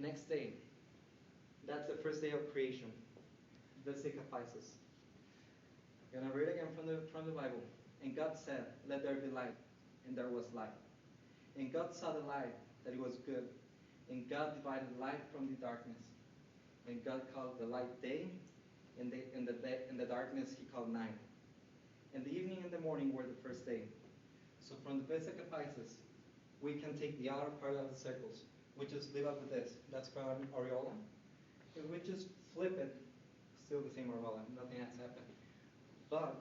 Next day, that's the first day of creation, the sacrifices. I'm gonna read again from the Bible. And God said, "Let there be light," and there was light. And God saw the light, that it was good. And God divided light from the darkness. And God called the light day, and the darkness he called night. And the evening and the morning were the first day. So from the basic sacrifices, we can take the outer part of the circles. We just leave up with this. That's called an aureola. If we just flip it, still the same aureola. Nothing has happened. But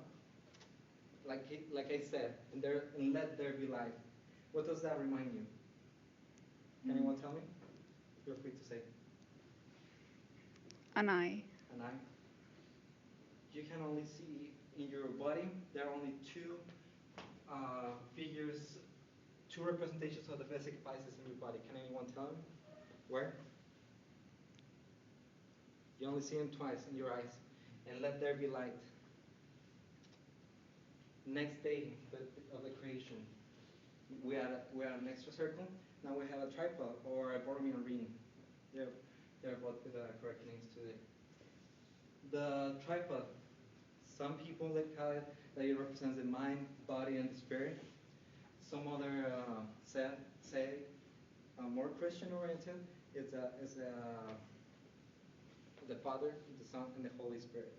like I said, and let there be light. What does that remind you? Can anyone tell me? Feel free to say. An eye. An eye. You can only see in your body, there are only two figures, two representations of the basic sacrifices in your body. Can anyone tell me? Where? You only see them twice in your eyes. And let there be light. Next day of the creation, we had an extra circle. Now we have a tripod or a Borromean ring. They're both with the correct names today. The tripod, some people call it that it represents the mind, body, and the spirit. Some other say more Christian oriented. It's the Father, the Son, and the Holy Spirit.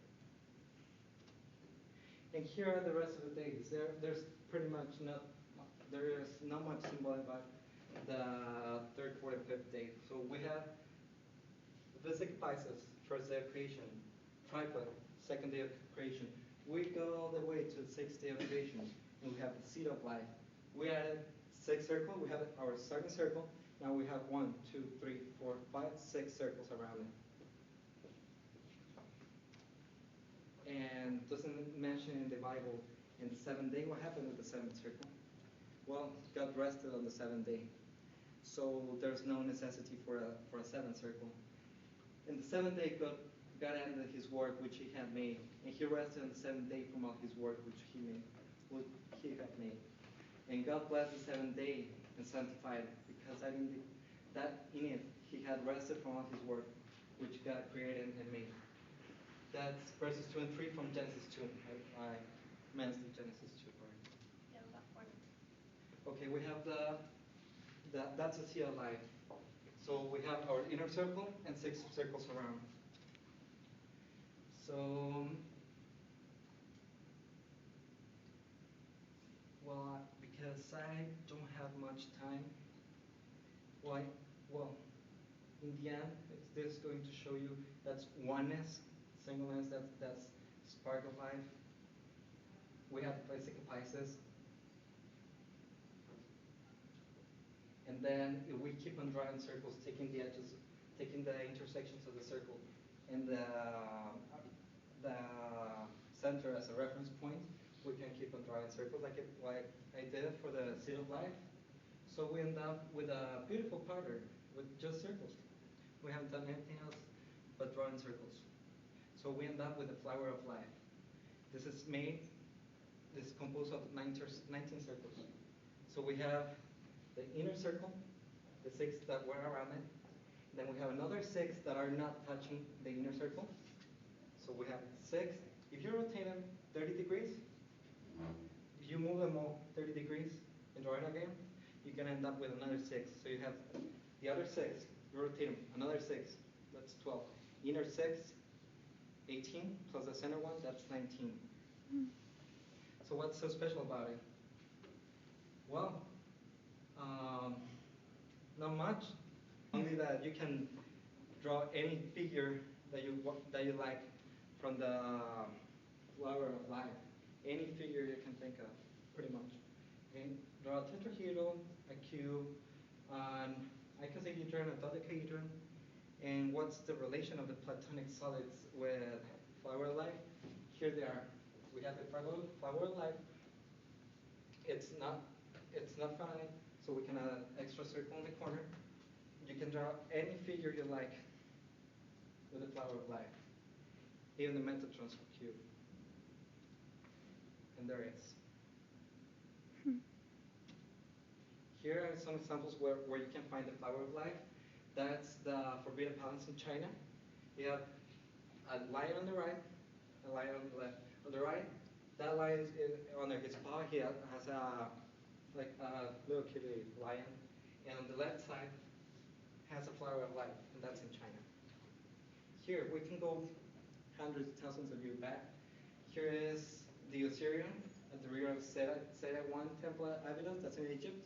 And here are the rest of the days. There's pretty much there is not much symbol about the third, fourth, and fifth day. So we have the sacrifices, first day of creation, tripod, second day of creation. We go all the way to the sixth day of creation, and we have the seed of life. We added 6 circles. We have our second circle. Now we have 1, 2, 3, 4, 5, 6 circles around it. And doesn't mention in the Bible in the 7th day. What happened with the 7th circle? Well, God rested on the 7th day, so there's no necessity for a 7th circle. In the 7th day, God ended His work which He had made, and He rested on the 7th day from all His work which He had made. And God blessed the 7th day and sanctified it, because that in it He had rested from all His work which God created and made. That's verses 2 and 3 from Genesis 2. I mentioned Genesis 2. Yeah, that one. Okay, we have that's a seed of life. So we have our inner circle and 6 circles around. So, well, because I don't have much time, well, in the end, this is going to show you that's oneness, singleness, that's spark of life. We have basic sacrifices. And then if we keep on drawing circles, taking the edges, taking the intersections of the circle, and the center as a reference point, we can keep on drawing circles like I did it for the seed of life. So we end up with a beautiful pattern with just circles. We haven't done anything else but drawing circles. So we end up with the flower of life. This is composed of 19 circles. So we have the inner circle, the 6 that were around it. Then we have another 6 that are not touching the inner circle. So we have 6. If you rotate them 30 degrees, if you move them all 30 degrees and draw it again, you can end up with another 6. So you have the other 6, you rotate them, another 6, that's 12. Inner 6, 18, plus the center one, that's 19. So what's so special about it? Well, not much. Only that you can draw any figure that you like from the flower of life. Any figure you can think of, pretty much. Okay? Draw a tetrahedron, a cube, an icosahedron, a dodecahedron. And what's the relation of the platonic solids with flower of life? Here they are. We have the flower of life. It's not finite, so we can add an extra circle in the corner. You can draw any figure you like with the flower of life, even the Metatron cube. And there it is. Here are some examples where you can find the flower of life. That's the Forbidden Palace in China. You have a lion on the right, a lion on the left. On the right, that lion is under his paw. He has a like a little kitty lion, and on the left side has a flower of life, and that's in China. Here we can go hundreds of thousands of years back. Here is the Osirian at the rear of Seta 1 Temple at Abydos, that's in Egypt.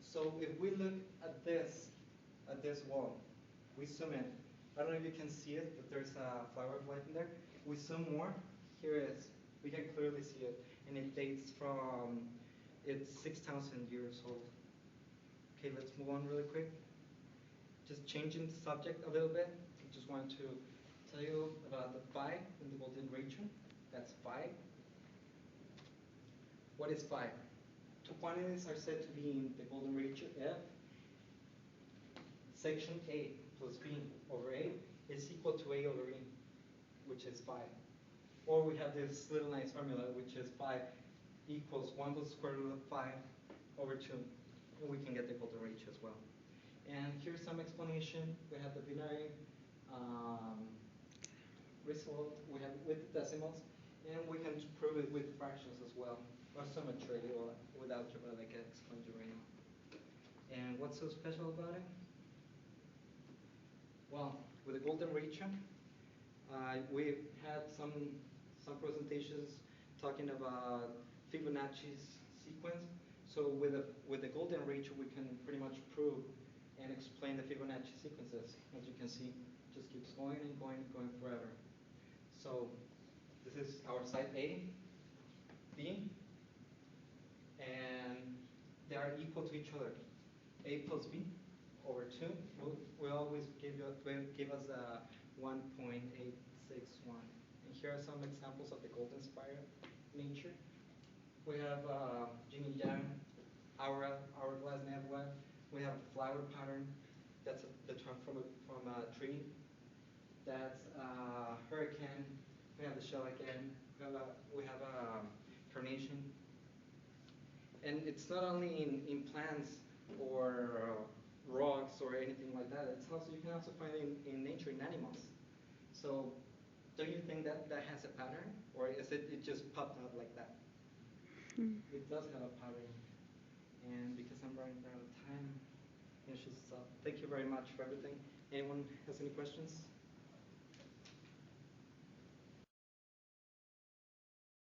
So if we look at this wall, we zoom in. I don't know if you can see it, but there's a flower of life in there. We zoom more, here it is. We can clearly see it, and it dates from, it's 6,000 years old. Okay, let's move on really quick. Just changing the subject a little bit. I just wanted to tell you about the phi in the golden region. That's phi. What is phi? Two quantities are said to be in the golden region F. Section A plus B over A is equal to A over E, which is phi. Or we have this little nice formula, which is phi equals 1 plus square root of phi over 2. And we can get the golden ratio as well. And here's some explanation. We have the binary result we have with decimals, and we can prove it with fractions as well, or symmetry, or with algebra, like I explained to you right now. And what's so special about it? Well, with the golden ratio, we've had some presentations talking about Fibonacci's sequence. So with the golden ratio, we can pretty much prove and explain the Fibonacci sequences. As you can see, it just keeps going and going and going forever. So this is our side A, B, and they are equal to each other. A plus B over 2 will always give us a 1.861. And here are some examples of the golden spiral nature. We have yin and yang, hourglass nebula. We have a flower pattern. That's the term from a tree. That's a hurricane. We have the shell again. We have a carnation. And it's not only in plants or rocks or anything like that. It's also, you can also find it in nature, in animals. So don't you think that has a pattern? Or is it just popped out like that? It does have a pattern. And because I'm running out of time, I should stop. Thank you very much for everything. Anyone has any questions?